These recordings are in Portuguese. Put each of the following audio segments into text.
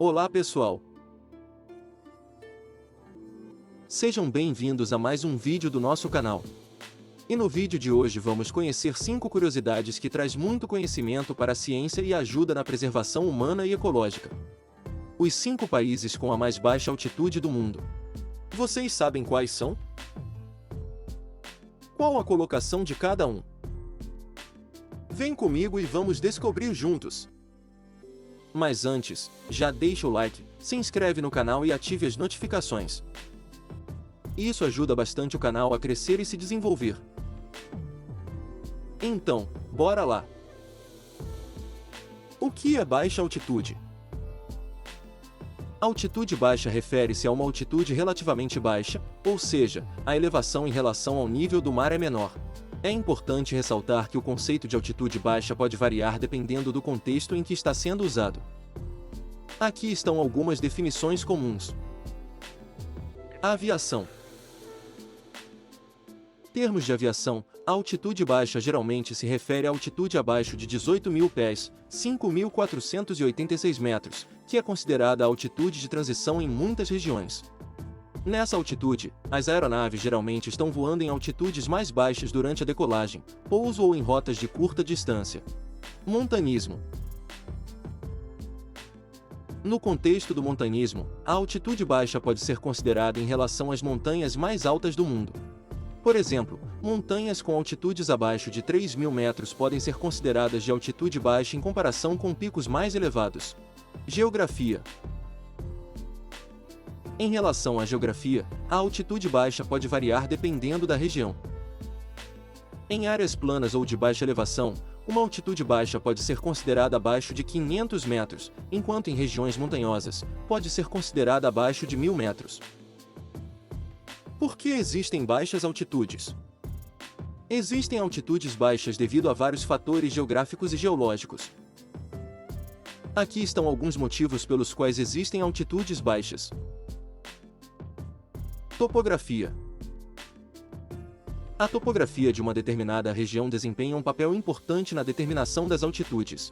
Olá pessoal! Sejam bem-vindos a mais um vídeo do nosso canal. E no vídeo de hoje vamos conhecer 5 curiosidades que traz muito conhecimento para a ciência e ajuda na preservação humana e ecológica. Os 5 países com a mais baixa altitude do mundo. Vocês sabem quais são? Qual a colocação de cada um? Vem comigo e vamos descobrir juntos! Mas antes, já deixa o like, se inscreve no canal e ative as notificações. Isso ajuda bastante o canal a crescer e se desenvolver. Então, bora lá! O que é baixa altitude? Altitude baixa refere-se a uma altitude relativamente baixa, ou seja, a elevação em relação ao nível do mar é menor. É importante ressaltar que o conceito de altitude baixa pode variar dependendo do contexto em que está sendo usado. Aqui estão algumas definições comuns. Aviação. Termos de aviação, a altitude baixa geralmente se refere à altitude abaixo de 18.000 pés, 5.486 metros, que é considerada a altitude de transição em muitas regiões. Nessa altitude, as aeronaves geralmente estão voando em altitudes mais baixas durante a decolagem, pouso ou em rotas de curta distância. Montanismo. No contexto do montanismo, a altitude baixa pode ser considerada em relação às montanhas mais altas do mundo. Por exemplo, montanhas com altitudes abaixo de 3.000 metros podem ser consideradas de altitude baixa em comparação com picos mais elevados. Geografia. Em relação à geografia, a altitude baixa pode variar dependendo da região. Em áreas planas ou de baixa elevação, uma altitude baixa pode ser considerada abaixo de 500 metros, enquanto em regiões montanhosas, pode ser considerada abaixo de 1.000 metros. Por que existem baixas altitudes? Existem altitudes baixas devido a vários fatores geográficos e geológicos. Aqui estão alguns motivos pelos quais existem altitudes baixas. Topografia. A topografia de uma determinada região desempenha um papel importante na determinação das altitudes.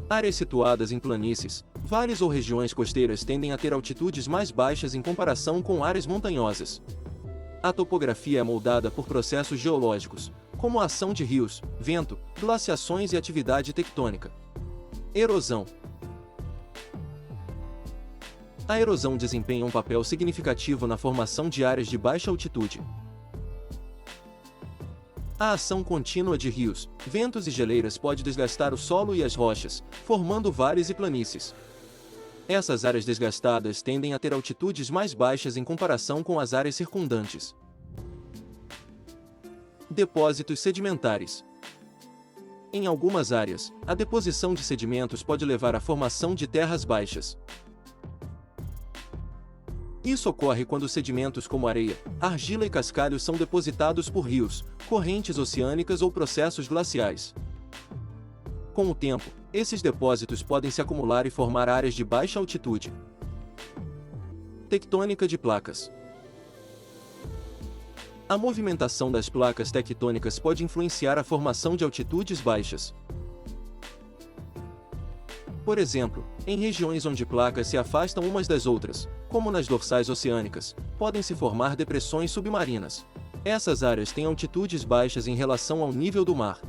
Áreas situadas em planícies, vales ou regiões costeiras tendem a ter altitudes mais baixas em comparação com áreas montanhosas. A topografia é moldada por processos geológicos, como a ação de rios, vento, glaciações e atividade tectônica. Erosão. A erosão desempenha um papel significativo na formação de áreas de baixa altitude. A ação contínua de rios, ventos e geleiras pode desgastar o solo e as rochas, formando vales e planícies. Essas áreas desgastadas tendem a ter altitudes mais baixas em comparação com as áreas circundantes. Depósitos sedimentares. Em algumas áreas, a deposição de sedimentos pode levar à formação de terras baixas. Isso ocorre quando sedimentos como areia, argila e cascalho são depositados por rios, correntes oceânicas ou processos glaciais. Com o tempo, esses depósitos podem se acumular e formar áreas de baixa altitude. Tectônica de placas. A movimentação das placas tectônicas pode influenciar a formação de altitudes baixas. Por exemplo, em regiões onde placas se afastam umas das outras, como nas dorsais oceânicas, podem se formar depressões submarinas. Essas áreas têm altitudes baixas em relação ao nível do mar.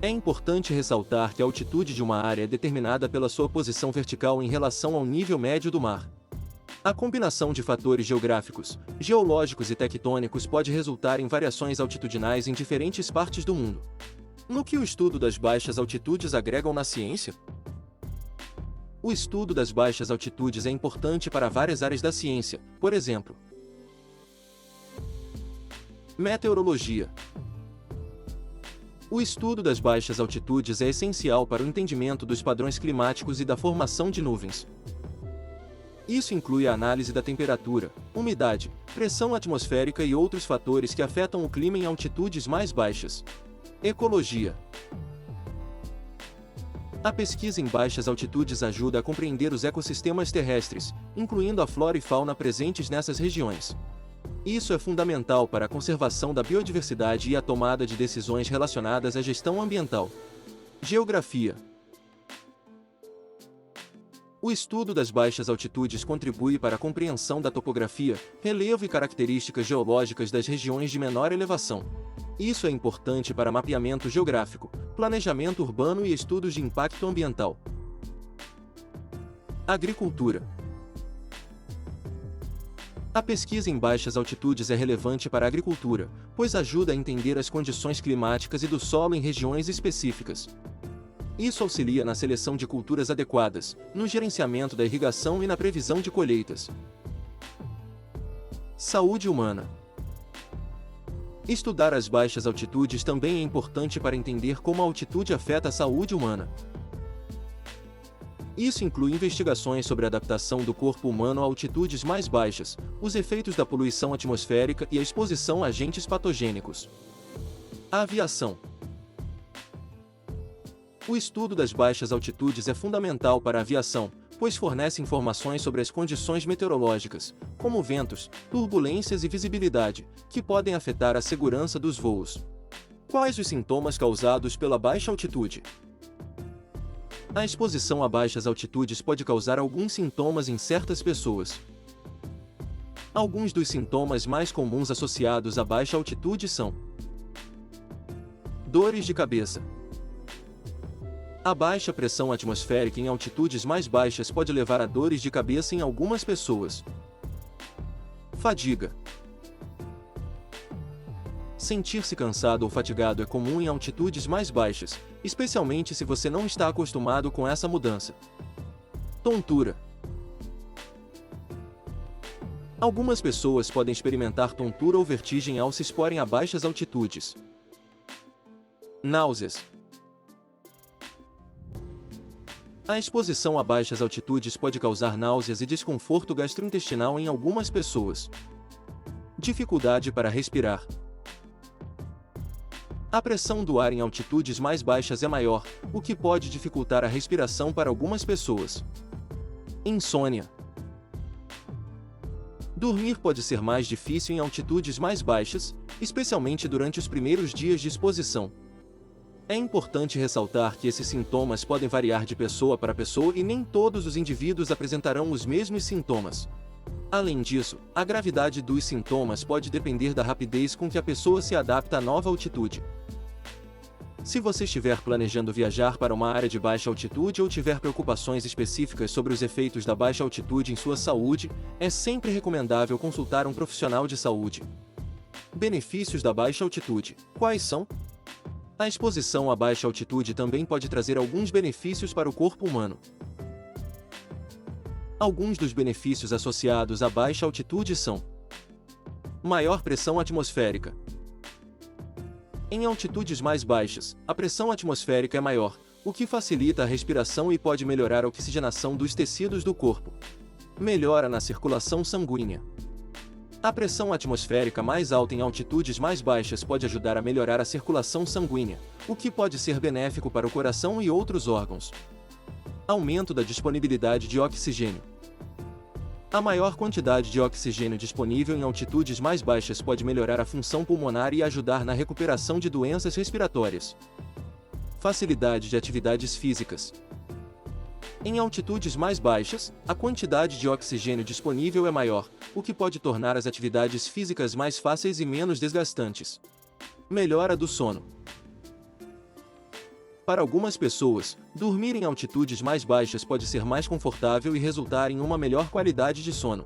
É importante ressaltar que a altitude de uma área é determinada pela sua posição vertical em relação ao nível médio do mar. A combinação de fatores geográficos, geológicos e tectônicos pode resultar em variações altitudinais em diferentes partes do mundo. No que o estudo das baixas altitudes agregam na ciência? O estudo das baixas altitudes é importante para várias áreas da ciência, por exemplo, meteorologia. O estudo das baixas altitudes é essencial para o entendimento dos padrões climáticos e da formação de nuvens. Isso inclui a análise da temperatura, umidade, pressão atmosférica e outros fatores que afetam o clima em altitudes mais baixas. Ecologia. A pesquisa em baixas altitudes ajuda a compreender os ecossistemas terrestres, incluindo a flora e fauna presentes nessas regiões. Isso é fundamental para a conservação da biodiversidade e a tomada de decisões relacionadas à gestão ambiental. Geografia. O estudo das baixas altitudes contribui para a compreensão da topografia, relevo e características geológicas das regiões de menor elevação. Isso é importante para mapeamento geográfico, planejamento urbano e estudos de impacto ambiental. Agricultura. A pesquisa em baixas altitudes é relevante para a agricultura, pois ajuda a entender as condições climáticas e do solo em regiões específicas. Isso auxilia na seleção de culturas adequadas, no gerenciamento da irrigação e na previsão de colheitas. Saúde humana. Estudar as baixas altitudes também é importante para entender como a altitude afeta a saúde humana. Isso inclui investigações sobre a adaptação do corpo humano a altitudes mais baixas, os efeitos da poluição atmosférica e a exposição a agentes patogênicos. A aviação. O estudo das baixas altitudes é fundamental para a aviação, pois fornece informações sobre as condições meteorológicas, como ventos, turbulências e visibilidade, que podem afetar a segurança dos voos. Quais os sintomas causados pela baixa altitude? A exposição a baixas altitudes pode causar alguns sintomas em certas pessoas. Alguns dos sintomas mais comuns associados à baixa altitude são: dores de cabeça. A baixa pressão atmosférica em altitudes mais baixas pode levar a dores de cabeça em algumas pessoas. Fadiga. Sentir-se cansado ou fatigado é comum em altitudes mais baixas, especialmente se você não está acostumado com essa mudança. Tontura. Algumas pessoas podem experimentar tontura ou vertigem ao se exporem a baixas altitudes. Náuseas. A exposição a baixas altitudes pode causar náuseas e desconforto gastrointestinal em algumas pessoas. Dificuldade para respirar. A pressão do ar em altitudes mais baixas é maior, o que pode dificultar a respiração para algumas pessoas. Insônia. Dormir pode ser mais difícil em altitudes mais baixas, especialmente durante os primeiros dias de exposição. É importante ressaltar que esses sintomas podem variar de pessoa para pessoa e nem todos os indivíduos apresentarão os mesmos sintomas. Além disso, a gravidade dos sintomas pode depender da rapidez com que a pessoa se adapta à nova altitude. Se você estiver planejando viajar para uma área de baixa altitude ou tiver preocupações específicas sobre os efeitos da baixa altitude em sua saúde, é sempre recomendável consultar um profissional de saúde. Benefícios da baixa altitude. Quais são? A exposição a baixa altitude também pode trazer alguns benefícios para o corpo humano. Alguns dos benefícios associados à baixa altitude são: maior pressão atmosférica. Em altitudes mais baixas, a pressão atmosférica é maior, o que facilita a respiração e pode melhorar a oxigenação dos tecidos do corpo. Melhora na circulação sanguínea. A pressão atmosférica mais alta em altitudes mais baixas pode ajudar a melhorar a circulação sanguínea, o que pode ser benéfico para o coração e outros órgãos. Aumento da disponibilidade de oxigênio. A maior quantidade de oxigênio disponível em altitudes mais baixas pode melhorar a função pulmonar e ajudar na recuperação de doenças respiratórias. Facilidade de atividades físicas. Em altitudes mais baixas, a quantidade de oxigênio disponível é maior, o que pode tornar as atividades físicas mais fáceis e menos desgastantes. Melhora do sono. Para algumas pessoas, dormir em altitudes mais baixas pode ser mais confortável e resultar em uma melhor qualidade de sono.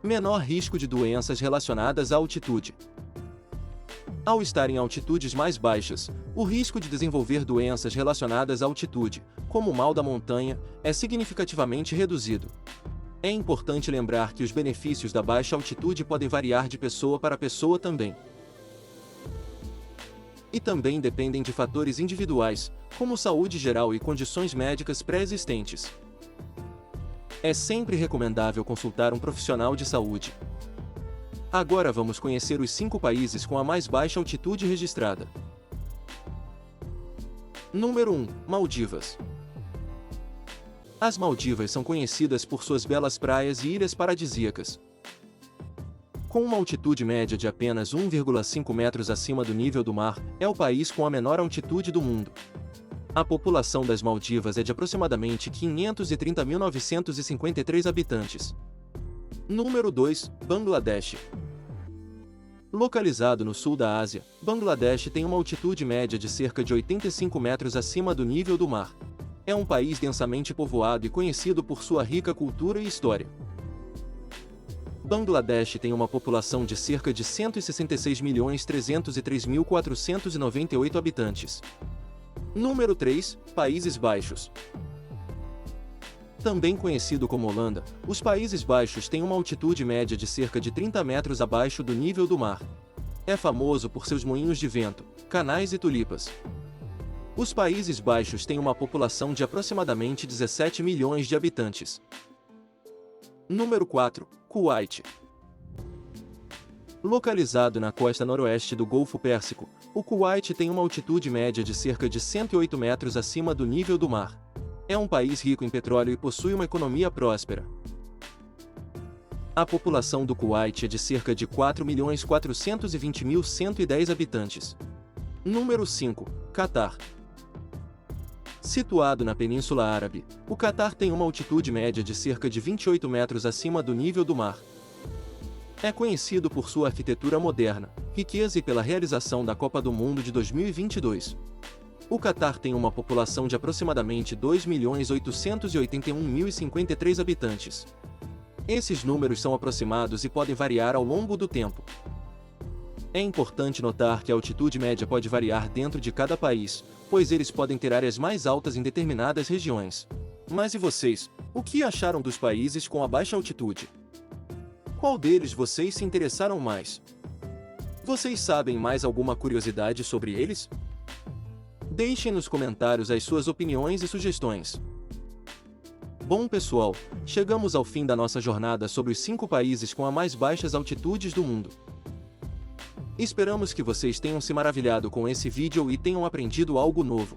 Menor risco de doenças relacionadas à altitude. Ao estar em altitudes mais baixas, o risco de desenvolver doenças relacionadas à altitude, como o mal da montanha, é significativamente reduzido. É importante lembrar que os benefícios da baixa altitude podem variar de pessoa para pessoa também. E também dependem de fatores individuais, como saúde geral e condições médicas pré-existentes. É sempre recomendável consultar um profissional de saúde. Agora vamos conhecer os 5 países com a mais baixa altitude registrada. Número 1. Maldivas. As Maldivas são conhecidas por suas belas praias e ilhas paradisíacas. Com uma altitude média de apenas 1,5 metros acima do nível do mar, é o país com a menor altitude do mundo. A população das Maldivas é de aproximadamente 530.953 habitantes. Número 2, Bangladesh. Localizado no sul da Ásia, Bangladesh tem uma altitude média de cerca de 85 metros acima do nível do mar. É um país densamente povoado e conhecido por sua rica cultura e história. Bangladesh tem uma população de cerca de 166.303.498 habitantes. Número 3, Países Baixos. Também conhecido como Holanda, os Países Baixos têm uma altitude média de cerca de 30 metros abaixo do nível do mar. É famoso por seus moinhos de vento, canais e tulipas. Os Países Baixos têm uma população de aproximadamente 17 milhões de habitantes. Número 4, Kuwait. Localizado na costa noroeste do Golfo Pérsico, o Kuwait tem uma altitude média de cerca de 108 metros acima do nível do mar. É um país rico em petróleo e possui uma economia próspera. A população do Kuwait é de cerca de 4.420.110 habitantes. Número 5, Catar. Situado na Península Árabe, o Catar tem uma altitude média de cerca de 28 metros acima do nível do mar. É conhecido por sua arquitetura moderna, riqueza e pela realização da Copa do Mundo de 2022. O Catar tem uma população de aproximadamente 2.881.053 habitantes. Esses números são aproximados e podem variar ao longo do tempo. É importante notar que a altitude média pode variar dentro de cada país, pois eles podem ter áreas mais altas em determinadas regiões. Mas e vocês? O que acharam dos países com a baixa altitude? Qual deles vocês se interessaram mais? Vocês sabem mais alguma curiosidade sobre eles? Deixem nos comentários as suas opiniões e sugestões. Bom pessoal, chegamos ao fim da nossa jornada sobre os 5 países com as mais baixas altitudes do mundo. Esperamos que vocês tenham se maravilhado com esse vídeo e tenham aprendido algo novo.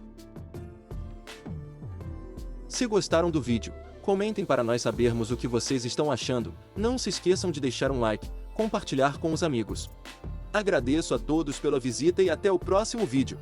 Se gostaram do vídeo, comentem para nós sabermos o que vocês estão achando, não se esqueçam de deixar um like, compartilhar com os amigos. Agradeço a todos pela visita e até o próximo vídeo.